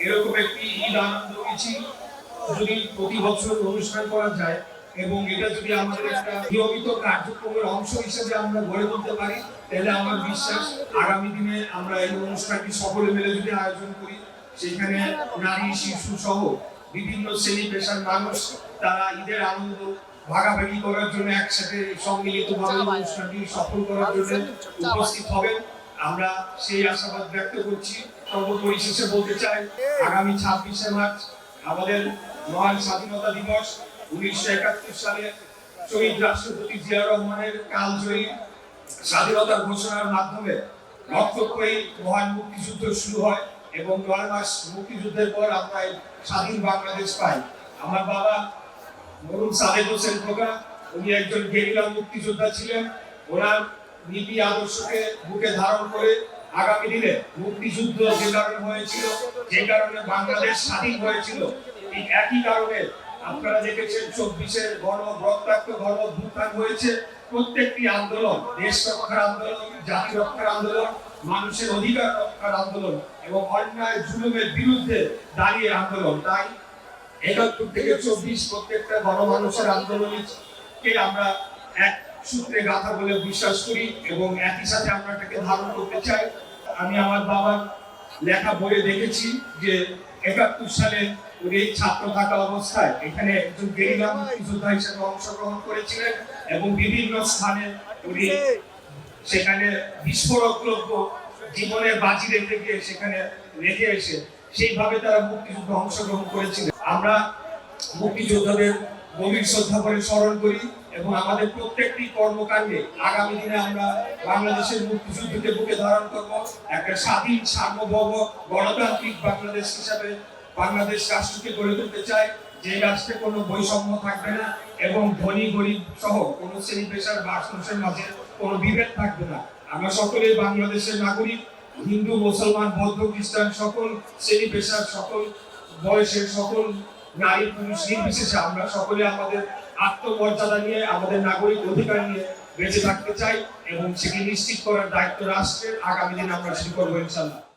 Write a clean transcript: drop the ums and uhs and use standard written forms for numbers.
এরকম একটি ঈদ আনন্দ মিছিল যদি প্রতি বছর অনুষ্ঠান করা যায় এবং এটা যদি আমাদের একটা নিয়মিত কার্যক্রমের অংশ হিসেবে আমরা গড়ে তুলতে পারি, তাহলে আমার বিশ্বাস আগামী দিনে আমরা এই অনুষ্ঠানটি সকলে মিলে যদি আয়োজন করি, সেখানে নারী শিশু সহ বিভিন্ন শ্রেণী পেশার মানুষ তারা ঈদের আনন্দ ভাগাভাগি করার জন্য একসাথে সম্মিলিতভাবে অনুষ্ঠানটি সফল করার জন্য উপস্থিত হবেন। আমরা সেই আশাবাদ ব্যক্ত করছি। সর্বোপরি শেষে বলতে চাই, আগামী 26শে মার্চ আমাদের মহান স্বাধীনতা দিবস। 1971 সালে শহীদ রাষ্ট্রপতি জিয়া রহমানের কালজয়ী স্বাধীনতার ঘোষণার মাধ্যমে রক্তক্ষয়ী মহান মুক্তিযুদ্ধ শুরু হয় এবং 9 মাস মুক্তিযুদ্ধের পর আমরা স্বাধীন বাংলাদেশ পাই। আমার বাবা মরহুম সাদেক হোসেন খোকা, উনি একজন গেরিলা মুক্তিযোদ্ধা ছিলেন। ওনার নীতি আদর্শকে বুকে ধারণ করে আগামী দিনে মুক্তিযুদ্ধ যে কারণে হয়েছিল, যে কারণে বাংলাদেশ স্বাধীন হয়েছিল, ঠিক একই কারণে আপনারা দেখেছেন 24-এর রক্তাক্ত গণ অভ্যুত্থান হয়েছে। প্রত্যেকটি আন্দোলন দেশ রক্ষার আন্দোলন, জাতি রক্ষার আন্দোলন, মানুষের অধিকার রক্ষার আন্দোলন এবং অন্যায় জুলুমের বিরুদ্ধে দাঁড়িয়ে আন্দোলন। তাই 71 থেকে 24 প্রত্যেকটা গণমানুষের আন্দোলনকে আমরা এক সূত্রে গাথা বলে বিশ্বাস করি এবং একই সাথে আমরা এটাকে ধারণ করতে চাই। আমি আমার বাবার লেখা বইয়ে দেখেছি যে 71 সালে উনি ছাত্র থাকা অবস্থায় এখানে একজন গেরিলা মুক্তিযোদ্ধা হিসেবে অংশগ্রহণ করেছিলেন এবং বিভিন্ন স্থানে উনি সেখানে বিস্ফোরক দ্রব্য জীবনের বাজি রেখে গিয়ে সেখানে রেখে এসে সেইভাবে তারা মুক্তিযুদ্ধে অংশগ্রহণ করেছিলেন। আমরা মুক্তিযোদ্ধাদের গভীর শ্রদ্ধা করে স্মরণ করি এবং আমাদের প্রত্যেকটি কর্মকাণ্ডে আগামী দিনে আমরা বাংলাদেশের মুক্তিযুদ্ধকে বুকে ধারণ করব। একটা স্বাধীন সার্বভৌম গণতান্ত্রিক বাংলাদেশ হিসাবে বাংলাদেশ রাষ্ট্রকে গড়ে তুলতে চাই, যে রাষ্ট্রে কোনো বৈষম্য থাকবে না এবং ধনী গরিব সহ কোনো শ্রেণী পেশার মানুষের মাঝে কোনো বিভেদ থাকবে না। আমরা সকলে বাংলাদেশের নাগরিক, হিন্দু মুসলমান বৌদ্ধ খ্রিস্টান সকল শ্রেণী পেশার সকল বয়সের সকল নারী পুরুষ নির্বিশেষে আমরা সকলে আমাদের আত্মমর্যাদা নিয়ে আমাদের নাগরিক অধিকার নিয়ে বেঁচে থাকতে চাই এবং সেটি নিশ্চিত করার দায়িত্ব রাষ্ট্রের। আগামী দিনে আমরা সেটি করবো ইনশাআল্লাহ।